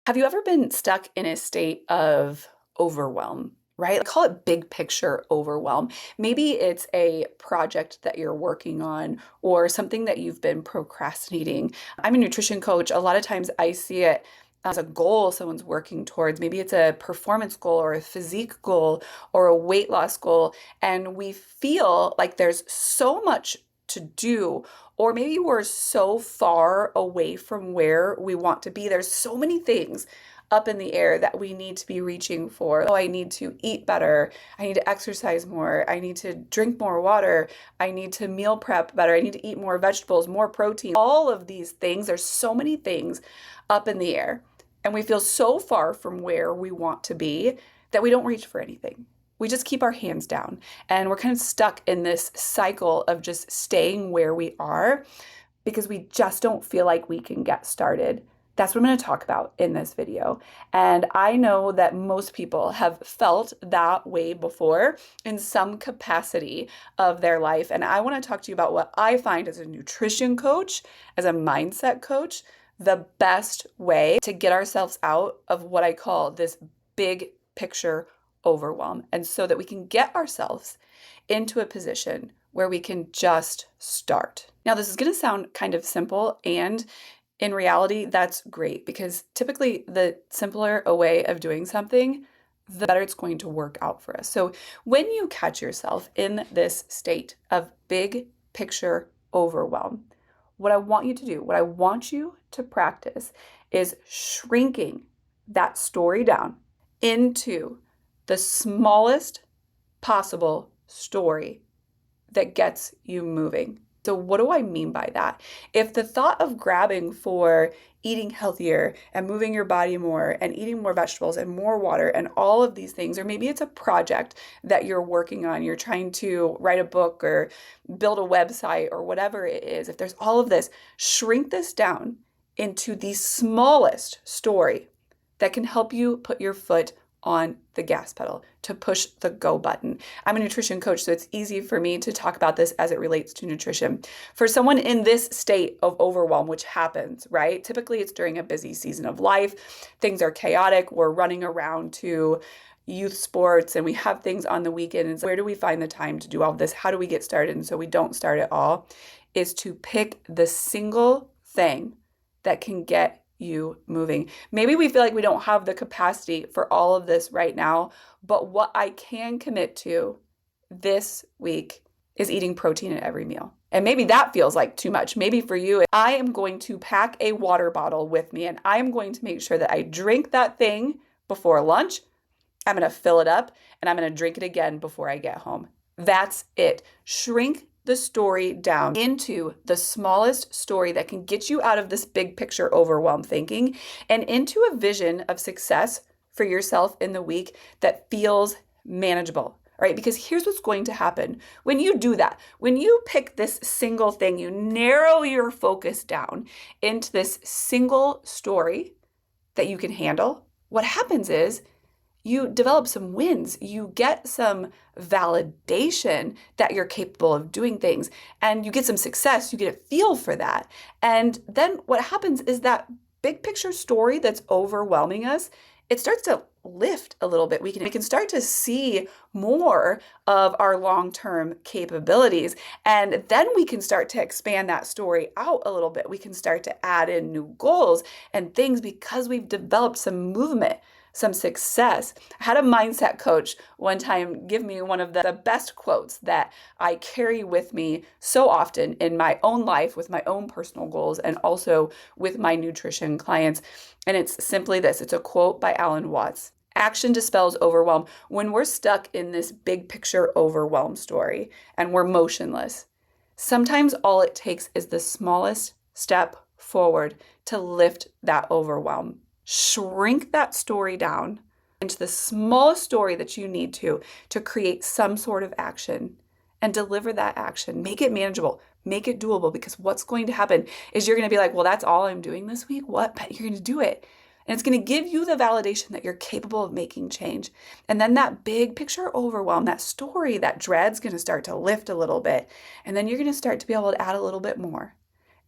Have you ever been stuck in a state of overwhelm, right? I call it big picture overwhelm. Maybe it's a project that you're working on or something that you've been procrastinating. I'm a nutrition coach. A lot of times I see it as a goal someone's working towards. Maybe it's a performance goal or a physique goal or a weight loss goal. And we feel like there's so much to do, or maybe we're so far away from where we want to be. There's so many things up in the air that we need to be reaching for. Oh, I need to eat better. I need to exercise more. I need to drink more water. I need to meal prep better. I need to eat more vegetables, more protein. All of these things, there's so many things up in the air. And we feel so far from where we want to be that we don't reach for anything. We just keep our hands down and we're kind of stuck in this cycle of just staying where we are because we just don't feel like we can get started. That's what I'm going to talk about in this video. And I know that most people have felt that way before in some capacity of their life. And I want to talk to you about what I find as a nutrition coach, as a mindset coach, the best way to get ourselves out of what I call this big picture overwhelm. And so that we can get ourselves into a position where we can just start. Now, this is going to sound kind of simple, and in reality, that's great because typically the simpler a way of doing something, the better it's going to work out for us. So when you catch yourself in this state of big picture overwhelm, what I want you to do, what I want you to practice is shrinking that story down into the smallest possible story that gets you moving. So what do I mean by that? If the thought of grabbing for eating healthier and moving your body more and eating more vegetables and more water and all of these things, or maybe it's a project that you're working on, you're trying to write a book or build a website or whatever it is, if there's all of this, shrink this down into the smallest story that can help you put your foot on the gas pedal, to push the go button. I'm a nutrition coach, so it's easy for me to talk about this as it relates to nutrition. For someone in this state of overwhelm, which happens, right? Typically it's during a busy season of life. Things are chaotic. We're running around to youth sports and we have things on the weekend. And so where do we find the time to do all of this? How do we get started? And so we don't start at all, is to pick the single thing that can get you moving. Maybe we feel like we don't have the capacity for all of this right now, but what I can commit to this week is eating protein at every meal. And maybe that feels like too much. Maybe for you, I am going to pack a water bottle with me and I am going to make sure that I drink that thing before lunch. I'm going to fill it up and I'm going to drink it again before I get home. That's it. Shrink the story down into the smallest story that can get you out of this big picture overwhelm thinking and into a vision of success for yourself in the week that feels manageable. Right? Because here's what's going to happen. When you do that, when you pick this single thing, you narrow your focus down into this single story that you can handle, what happens is you develop some wins. You get some validation that you're capable of doing things, and you get some success. You get a feel for that. And then what happens is that big picture story that's overwhelming us, it starts to lift a little bit. We can start to see more of our long-term capabilities. And then we can start to expand that story out a little bit. We can start to add in new goals and things because we've developed some movement, some success. I had a mindset coach one time give me one of the best quotes that I carry with me so often in my own life with my own personal goals and also with my nutrition clients. And it's simply this. It's a quote by Alan Watts. Action dispels overwhelm. When we're stuck in this big picture overwhelm story and we're motionless, sometimes all it takes is the smallest step forward to lift that overwhelm. Shrink that story down into the smallest story that you need to create some sort of action and deliver that action. Make it manageable, make it doable, because what's going to happen is you're going to be like, well, that's all I'm doing this week. What? But you're going to do it. And it's going to give you the validation that you're capable of making change. And then that big picture overwhelm, that story, that dread's going to start to lift a little bit. And then you're going to start to be able to add a little bit more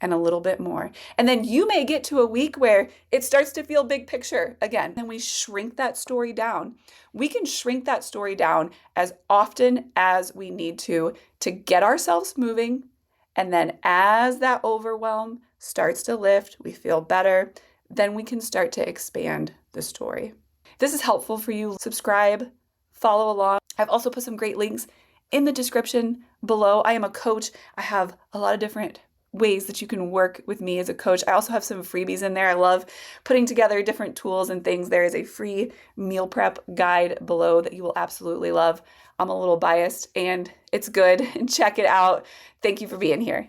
and a little bit more. And then you may get to a week where it starts to feel big picture again. And we shrink that story down. We can shrink that story down as often as we need to get ourselves moving. And then as that overwhelm starts to lift, we feel better, then we can start to expand the story. If this is helpful for you, subscribe, follow along. I've also put some great links in the description below. I am a coach. I have a lot of different ways that you can work with me as a coach. I also have some freebies in there. I love putting together different tools and things. There is a free meal prep guide below that you will absolutely love. I'm a little biased and it's good. Check it out. Thank you for being here.